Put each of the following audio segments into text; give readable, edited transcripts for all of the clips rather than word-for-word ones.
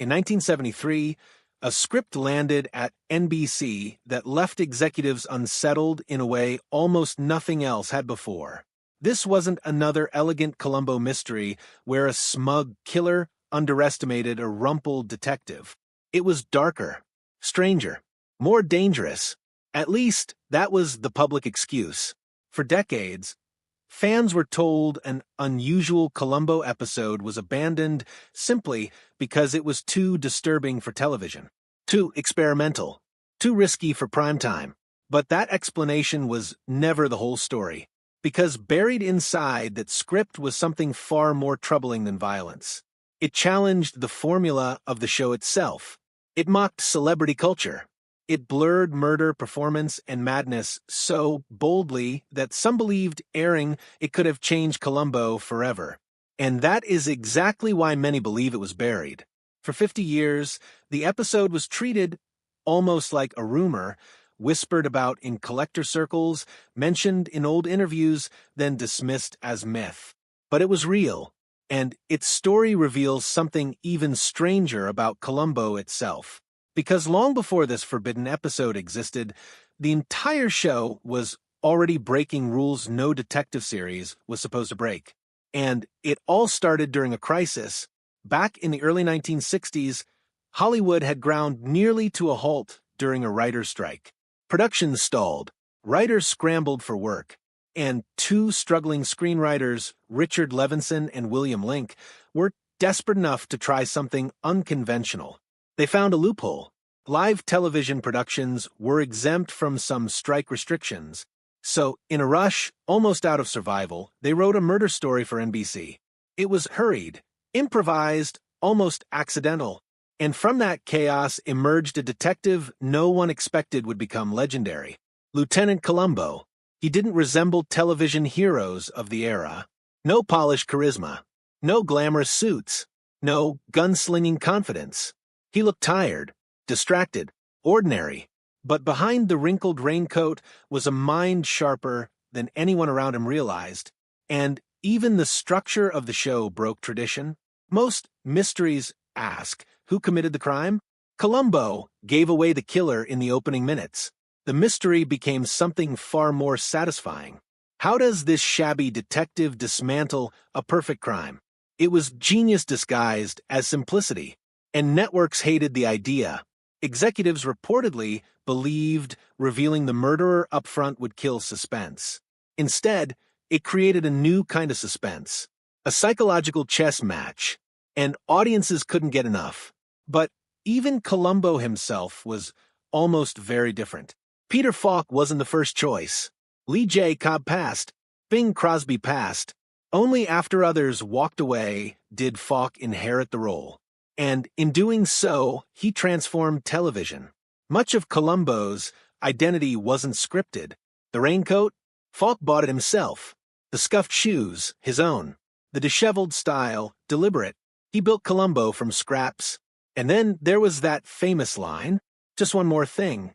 In 1973, a script landed at NBC that left executives unsettled in a way almost nothing else had before. This wasn't another elegant Columbo mystery where a smug killer underestimated a rumpled detective. It was darker, stranger, more dangerous. At least, that was the public excuse. For decades, fans were told an unusual Columbo episode was abandoned simply because it was too disturbing for television, too experimental, too risky for primetime. But that explanation was never the whole story, because buried inside that script was something far more troubling than violence. It challenged the formula of the show itself. It mocked celebrity culture. It blurred murder, performance, and madness so boldly that some believed airing it could have changed Columbo forever. And that is exactly why many believe it was buried. For 50 years, the episode was treated almost like a rumor, whispered about in collector circles, mentioned in old interviews, then dismissed as myth. But it was real, and its story reveals something even stranger about Columbo itself. Because long before this forbidden episode existed, the entire show was already breaking rules no detective series was supposed to break. And it all started during a crisis. Back in the early 1960s, Hollywood had ground nearly to a halt during a writer's strike. Production stalled, writers scrambled for work, and two struggling screenwriters, Richard Levinson and William Link, were desperate enough to try something unconventional. They found a loophole. Live television productions were exempt from some strike restrictions. So, in a rush, almost out of survival, they wrote a murder story for NBC. It was hurried, improvised, almost accidental. And from that chaos emerged a detective no one expected would become legendary. Lieutenant Columbo. He didn't resemble television heroes of the era. No polished charisma. No glamorous suits. No gunslinging confidence. He looked tired, distracted, ordinary, but behind the wrinkled raincoat was a mind sharper than anyone around him realized, and even the structure of the show broke tradition. Most mysteries ask, who committed the crime? Columbo gave away the killer in the opening minutes. The mystery became something far more satisfying. How does this shabby detective dismantle a perfect crime? It was genius disguised as simplicity. And networks hated the idea. Executives reportedly believed revealing the murderer up front would kill suspense. Instead, it created a new kind of suspense, a psychological chess match, and audiences couldn't get enough. But even Columbo himself was almost very different. Peter Falk wasn't the first choice. Lee J. Cobb passed. Bing Crosby passed. Only after others walked away did Falk inherit the role. And in doing so, he transformed television. Much of Columbo's identity wasn't scripted. The raincoat? Falk bought it himself. The scuffed shoes? His own. The disheveled style? Deliberate. He built Columbo from scraps. And then there was that famous line, just one more thing.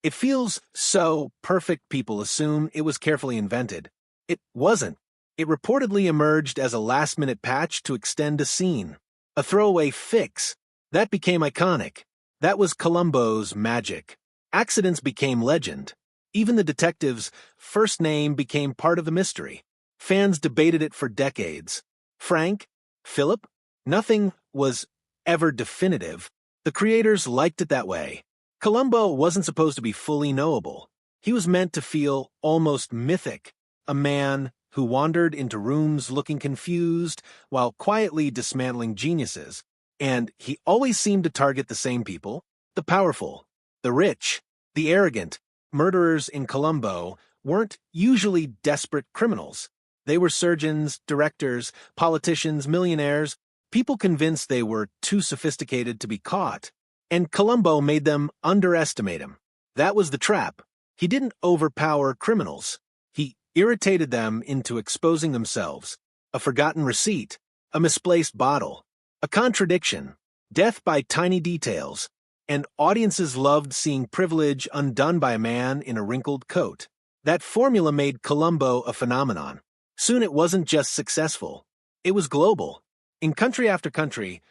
It feels so perfect people assume it was carefully invented. It wasn't. It reportedly emerged as a last-minute patch to extend a scene. A throwaway fix. That became iconic. That was Columbo's magic. Accidents became legend. Even the detective's first name became part of the mystery. Fans debated it for decades. Frank? Philip? Nothing was ever definitive. The creators liked it that way. Columbo wasn't supposed to be fully knowable. He was meant to feel almost mythic. A man who wandered into rooms looking confused while quietly dismantling geniuses. And he always seemed to target the same people, the powerful, the rich, the arrogant. Murderers in Columbo weren't usually desperate criminals. They were surgeons, directors, politicians, millionaires, people convinced they were too sophisticated to be caught. And Columbo made them underestimate him. That was the trap. He didn't overpower criminals. He irritated them into exposing themselves. A forgotten receipt, a misplaced bottle, a contradiction, death by tiny details, and audiences loved seeing privilege undone by a man in a wrinkled coat. That formula made Columbo a phenomenon. Soon it wasn't just successful. It was global. In country after country,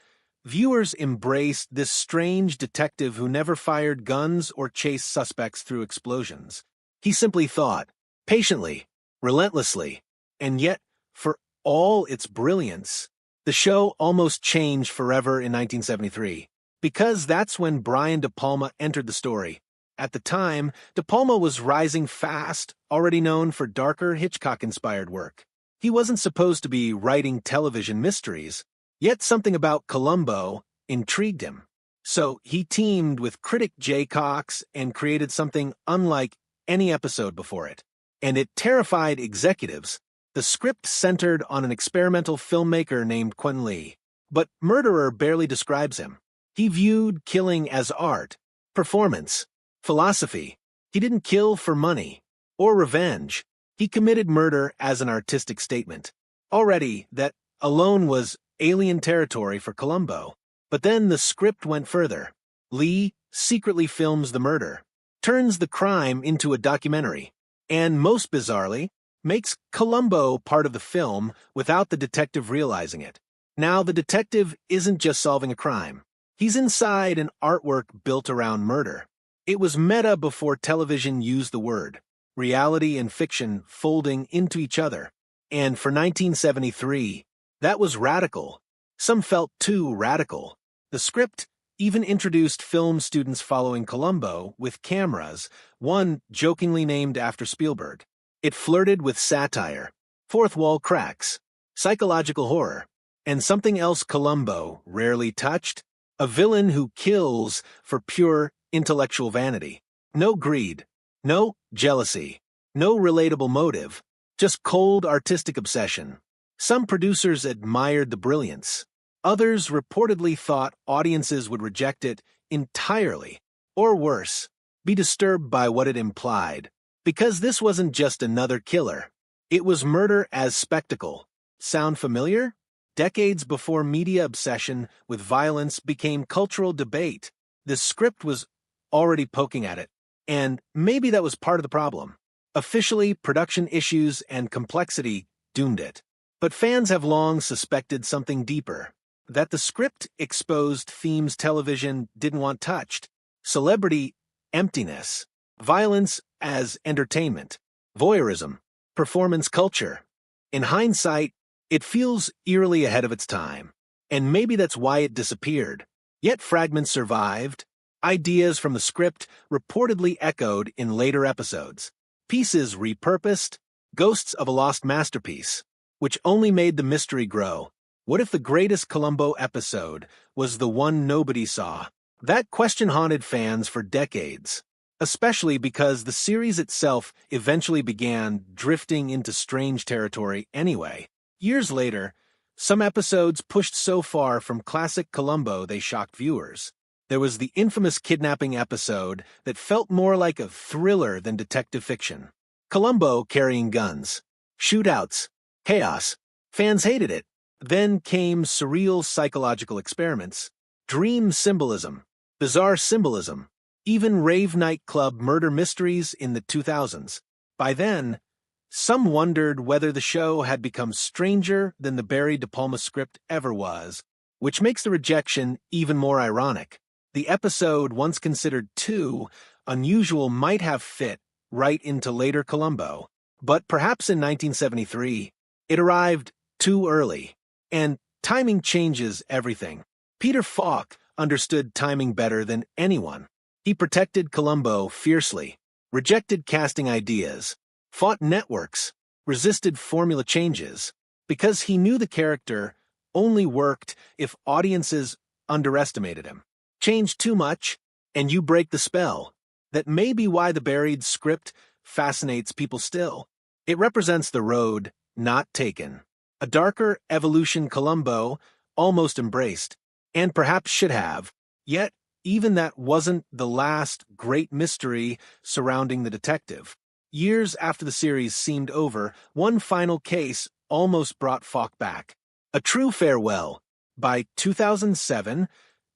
Viewers embraced this strange detective who never fired guns or chased suspects through explosions. He simply thought, patiently, relentlessly, and yet, for all its brilliance, the show almost changed forever in 1973, because that's when Brian De Palma entered the story. At the time, De Palma was rising fast, already known for darker Hitchcock-inspired work. He wasn't supposed to be writing television mysteries, yet something about Columbo intrigued him. So he teamed with critic Jay Cox and created something unlike any episode before it. And it terrified executives. The script centered on an experimental filmmaker named Quentin Lee, but Murderer barely describes him. He viewed killing as art, performance, philosophy. He didn't kill for money or revenge. He committed murder as an artistic statement. Already, that alone was alien territory for Columbo. But then the script went further. Lee secretly films the murder, turns the crime into a documentary, and most bizarrely, makes Columbo part of the film without the detective realizing it. Now the detective isn't just solving a crime. He's inside an artwork built around murder. It was meta before television used the word. Reality and fiction folding into each other. And for 1973, that was radical. Some felt too radical. The script even introduced film students following Columbo with cameras, one jokingly named after Spielberg. It flirted with satire, fourth wall cracks, psychological horror, and something else Columbo rarely touched, a villain who kills for pure intellectual vanity. No greed, no jealousy, no relatable motive, just cold artistic obsession. Some producers admired the brilliance. Others reportedly thought audiences would reject it entirely, or worse, be disturbed by what it implied. Because this wasn't just another killer. It was murder as spectacle. Sound familiar? Decades before media obsession with violence became cultural debate, the script was already poking at it. And maybe that was part of the problem. Officially, production issues and complexity doomed it. But fans have long suspected something deeper. That the script exposed themes television didn't want touched. Celebrity emptiness. Violence as entertainment, voyeurism, performance culture. In hindsight, it feels eerily ahead of its time, and maybe that's why it disappeared. Yet fragments survived, ideas from the script reportedly echoed in later episodes, pieces repurposed, ghosts of a lost masterpiece, which only made the mystery grow. What if the greatest Columbo episode was the one nobody saw? That question haunted fans for decades. Especially because the series itself eventually began drifting into strange territory anyway. Years later, some episodes pushed so far from classic Columbo they shocked viewers. There was the infamous kidnapping episode that felt more like a thriller than detective fiction. Columbo carrying guns, shootouts, chaos. Fans hated it. Then came surreal psychological experiments, dream symbolism, bizarre symbolism, even rave nightclub murder mysteries in the 2000s. By then, some wondered whether the show had become stranger than the Barry De Palma script ever was, which makes the rejection even more ironic. The episode, once considered too unusual, might have fit right into later Columbo, but perhaps in 1973, it arrived too early. And timing changes everything. Peter Falk understood timing better than anyone. He protected Columbo fiercely, rejected casting ideas, fought networks, resisted formula changes, because he knew the character only worked if audiences underestimated him. Change too much, and you break the spell. That may be why the Buried script fascinates people still. It represents the road not taken. A darker evolution Columbo almost embraced, and perhaps should have, yet even that wasn't the last great mystery surrounding the detective. Years after the series seemed over, one final case almost brought Falk back. A true farewell. By 2007,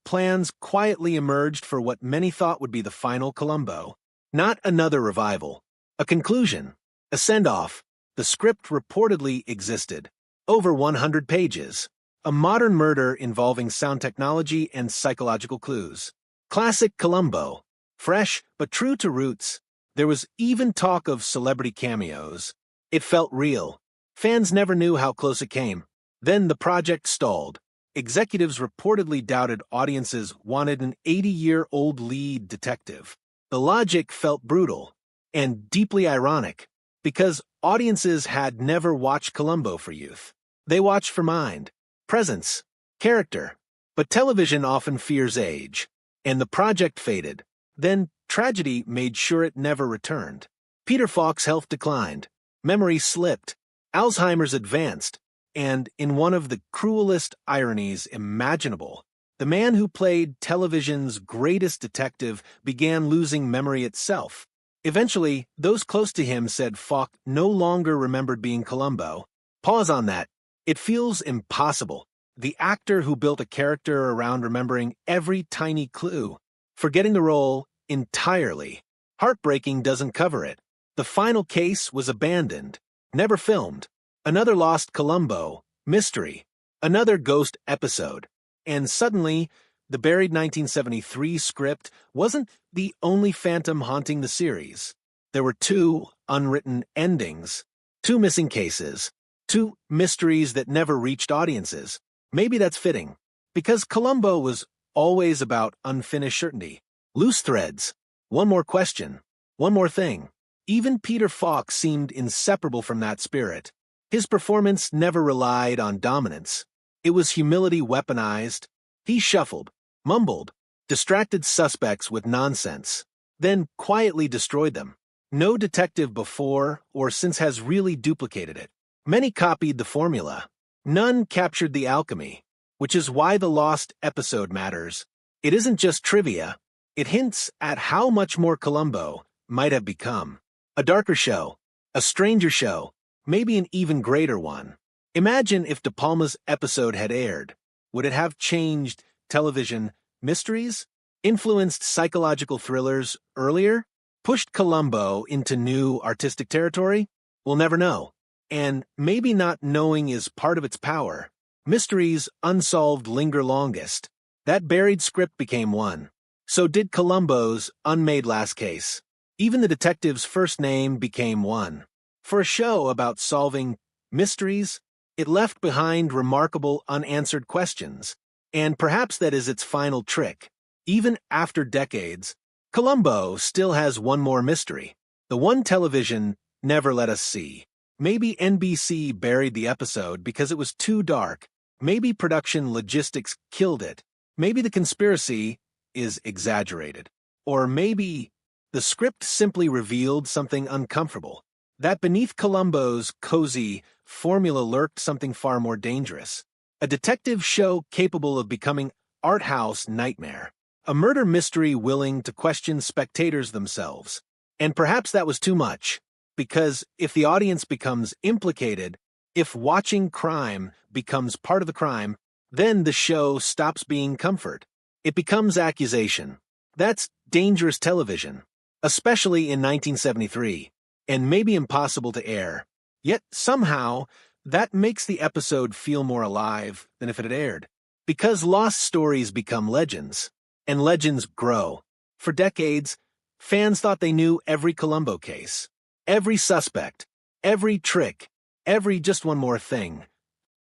plans quietly emerged for what many thought would be the final Columbo. Not another revival. A conclusion. A send-off. The script reportedly existed. Over 100 pages. a modern murder involving sound technology and psychological clues. Classic Columbo. Fresh, but true to roots. There was even talk of celebrity cameos. It felt real. Fans never knew how close it came. Then the project stalled. Executives reportedly doubted audiences wanted an 80-year-old lead detective. The logic felt brutal and deeply ironic because audiences had never watched Columbo for youth. They watched for mind, presence, character. But television often fears age, and the project faded. Then tragedy made sure it never returned. Peter Falk's health declined, memory slipped, Alzheimer's advanced, and in one of the cruelest ironies imaginable, the man who played television's greatest detective began losing memory itself. Eventually, those close to him said Falk no longer remembered being Columbo. Pause on that. It feels impossible. The actor who built a character around remembering every tiny clue, forgetting the role entirely. Heartbreaking doesn't cover it. The final case was abandoned, never filmed. Another lost Columbo, mystery. Another ghost episode. And suddenly, the buried 1973 script wasn't the only phantom haunting the series. There were two unwritten endings, two missing cases, two mysteries that never reached audiences. Maybe that's fitting, because Columbo was always about unfinished certainty. Loose threads. One more question. One more thing. Even Peter Falk seemed inseparable from that spirit. His performance never relied on dominance. It was humility weaponized. He shuffled, mumbled, distracted suspects with nonsense, then quietly destroyed them. No detective before or since has really duplicated it. Many copied the formula. None captured the alchemy, which is why the lost episode matters. It isn't just trivia. It hints at how much more Columbo might have become. A darker show, a stranger show, maybe an even greater one. Imagine if De Palma's episode had aired. Would it have changed television mysteries? Influenced psychological thrillers earlier? Pushed Columbo into new artistic territory? We'll never know. And maybe not knowing is part of its power. Mysteries unsolved linger longest. That buried script became one. So did Columbo's unmade last case. Even the detective's first name became one. For a show about solving mysteries, it left behind remarkable unanswered questions. And perhaps that is its final trick. Even after decades, Columbo still has one more mystery. The one television never let us see. Maybe NBC buried the episode because it was too dark. Maybe production logistics killed it. Maybe the conspiracy is exaggerated. Or maybe the script simply revealed something uncomfortable. That beneath Columbo's cozy formula lurked something far more dangerous. A detective show capable of becoming art house nightmare. A murder mystery willing to question spectators themselves. And perhaps that was too much. Because if the audience becomes implicated, if watching crime becomes part of the crime, then the show stops being comfort. It becomes accusation. That's dangerous television, especially in 1973, and maybe impossible to air. Yet somehow, that makes the episode feel more alive than if it had aired. Because lost stories become legends, and legends grow. For decades, fans thought they knew every Columbo case. Every suspect, every trick, every just one more thing.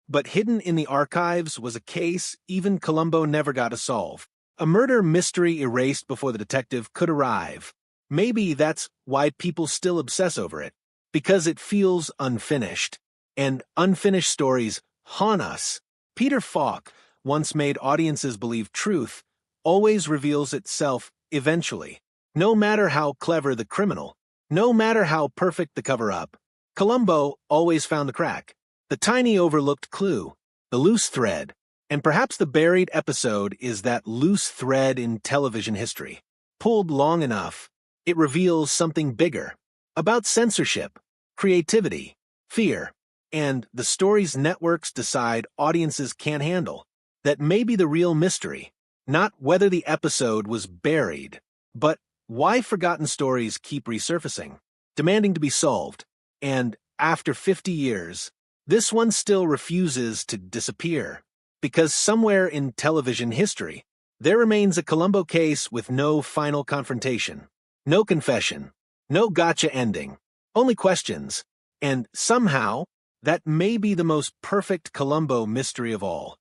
But hidden in the archives was a case even Columbo never got to solve. A murder mystery erased before the detective could arrive. Maybe that's why people still obsess over it. Because it feels unfinished. And unfinished stories haunt us. Peter Falk once made audiences believe truth always reveals itself eventually. No matter how clever the criminal. No matter how perfect the cover-up, Columbo always found the crack, the tiny overlooked clue, the loose thread, and perhaps the buried episode is that loose thread in television history. Pulled long enough, it reveals something bigger, about censorship, creativity, fear, and the stories networks decide audiences can't handle. That may be the real mystery, not whether the episode was buried, but why forgotten stories keep resurfacing, demanding to be solved, and after 50 years, this one still refuses to disappear. Because somewhere in television history, there remains a Columbo case with no final confrontation, no confession, no gotcha ending, only questions, and somehow, that may be the most perfect Columbo mystery of all.